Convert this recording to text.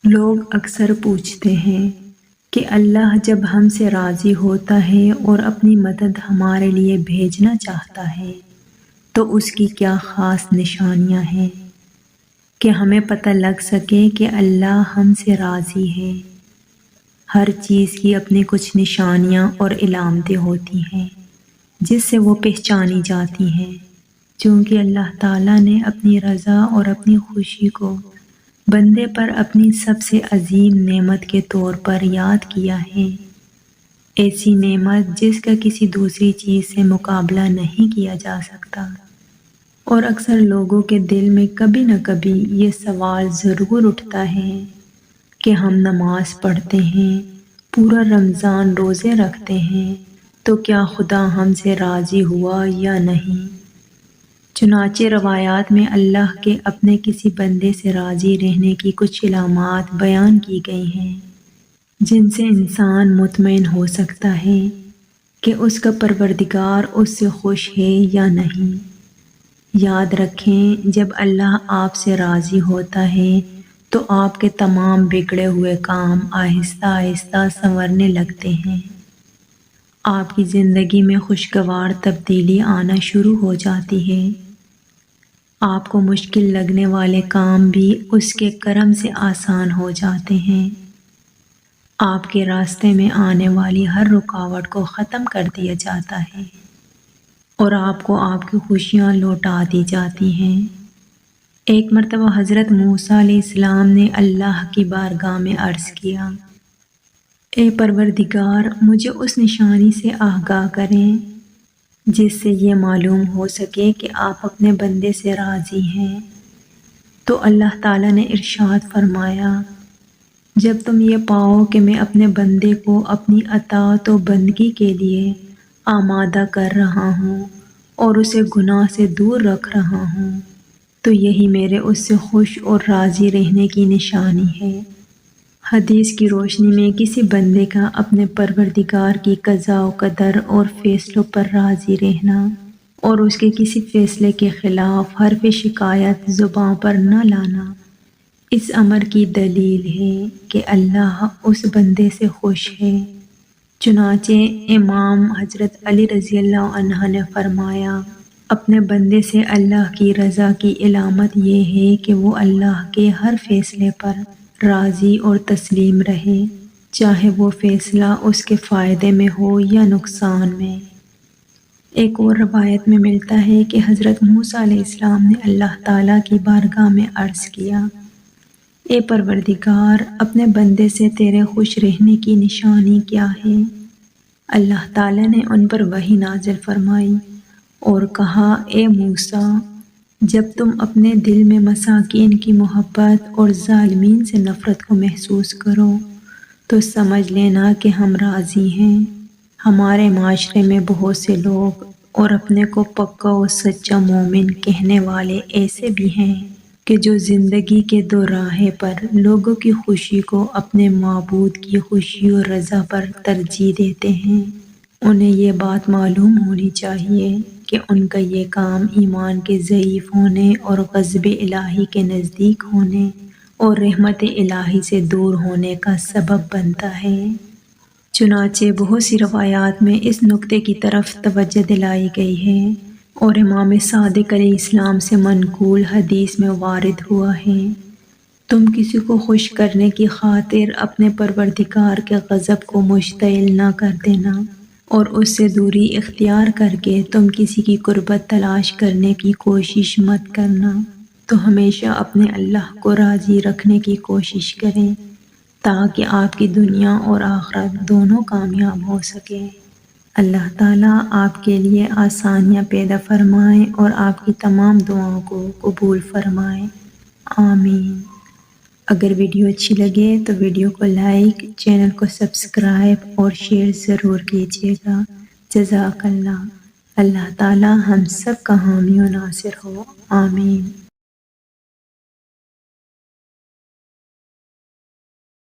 لوگ اکثر پوچھتے ہیں کہ اللہ جب ہم سے راضی ہوتا ہے اور اپنی مدد ہمارے لیے بھیجنا چاہتا ہے تو اس کی کیا خاص نشانیاں ہیں کہ ہمیں پتہ لگ سکے کہ اللہ ہم سے راضی ہے۔ ہر چیز کی اپنی کچھ نشانیاں اور علامتیں ہوتی ہیں جس سے وہ پہچانی جاتی ہیں، چونکہ اللہ تعالیٰ نے اپنی رضا اور اپنی خوشی کو بندے پر اپنی سب سے عظیم نعمت کے طور پر یاد کیا ہے، ایسی نعمت جس کا کسی دوسری چیز سے مقابلہ نہیں کیا جا سکتا۔ اور اکثر لوگوں کے دل میں کبھی نہ کبھی یہ سوال ضرور اٹھتا ہے کہ ہم نماز پڑھتے ہیں، پورا رمضان روزے رکھتے ہیں، تو کیا خدا ہم سے راضی ہوا یا نہیں؟ چنانچہ روایات میں اللہ کے اپنے کسی بندے سے راضی رہنے کی کچھ علامات بیان کی گئی ہیں جن سے انسان مطمئن ہو سکتا ہے کہ اس کا پروردگار اس سے خوش ہے یا نہیں۔ یاد رکھیں، جب اللہ آپ سے راضی ہوتا ہے تو آپ کے تمام بگڑے ہوئے کام آہستہ آہستہ سنورنے لگتے ہیں، آپ کی زندگی میں خوشگوار تبدیلی آنا شروع ہو جاتی ہے، آپ کو مشکل لگنے والے کام بھی اس کے کرم سے آسان ہو جاتے ہیں، آپ کے راستے میں آنے والی ہر رکاوٹ کو ختم کر دیا جاتا ہے اور آپ کو آپ کی خوشیاں لوٹا دی جاتی ہیں۔ ایک مرتبہ حضرت موسیٰ علیہ السلام نے اللہ کی بارگاہ میں عرض کیا، اے پروردگار، مجھے اس نشانی سے آگاہ کریں جس سے یہ معلوم ہو سکے کہ آپ اپنے بندے سے راضی ہیں۔ تو اللہ تعالیٰ نے ارشاد فرمایا، جب تم یہ پاؤ کہ میں اپنے بندے کو اپنی اطاعت و بندگی کے لیے آمادہ کر رہا ہوں اور اسے گناہ سے دور رکھ رہا ہوں، تو یہی میرے اس سے خوش اور راضی رہنے کی نشانی ہے۔ حدیث کی روشنی میں کسی بندے کا اپنے پروردگار کی قضاء و قدر اور فیصلوں پر راضی رہنا اور اس کے کسی فیصلے کے خلاف حرف شکایت زباں پر نہ لانا اس امر کی دلیل ہے کہ اللہ اس بندے سے خوش ہے۔ چنانچہ امام حضرت علی رضی اللہ عنہ نے فرمایا، اپنے بندے سے اللہ کی رضا کی علامت یہ ہے کہ وہ اللہ کے ہر فیصلے پر راضی اور تسلیم رہے، چاہے وہ فیصلہ اس کے فائدے میں ہو یا نقصان میں۔ ایک اور روایت میں ملتا ہے کہ حضرت موسیٰ علیہ السلام نے اللہ تعالیٰ کی بارگاہ میں عرض کیا، اے پروردگار، اپنے بندے سے تیرے خوش رہنے کی نشانی کیا ہے؟ اللہ تعالیٰ نے ان پر وحی نازل فرمائی اور کہا، اے موسیٰ، جب تم اپنے دل میں مساکین کی محبت اور ظالمین سے نفرت کو محسوس کرو تو سمجھ لینا کہ ہم راضی ہیں۔ ہمارے معاشرے میں بہت سے لوگ اور اپنے کو پکا و سچا مومن کہنے والے ایسے بھی ہیں کہ جو زندگی کے دو راہے پر لوگوں کی خوشی کو اپنے معبود کی خوشی و رضا پر ترجیح دیتے ہیں۔ انہیں یہ بات معلوم ہونی چاہیے کہ ان کا یہ کام ایمان کے ضعیف ہونے اور غضب الہی کے نزدیک ہونے اور رحمت الہی سے دور ہونے کا سبب بنتا ہے۔ چنانچہ بہت سی روایات میں اس نکتے کی طرف توجہ دلائی گئی ہے اور امام صادق علیہ السلام سے منقول حدیث میں وارد ہوا ہے، تم کسی کو خوش کرنے کی خاطر اپنے پروردگار کے غضب کو مشتعل نہ کر دینا اور اس سے دوری اختیار کر کے تم کسی کی قربت تلاش کرنے کی کوشش مت کرنا، تو ہمیشہ اپنے اللہ کو راضی رکھنے کی کوشش کریں تاکہ آپ کی دنیا اور آخرت دونوں کامیاب ہو سکے۔ اللہ تعالیٰ آپ کے لیے آسانیاں پیدا فرمائے اور آپ کی تمام دعاؤں کو قبول فرمائے، آمین۔ اگر ویڈیو اچھی لگے تو ویڈیو کو لائک، چینل کو سبسکرائب اور شیئر ضرور کیجیے گا۔ جزاک اللہ۔ اللہ تعالیٰ ہم سب کا حامی و ناصر ہو، آمین۔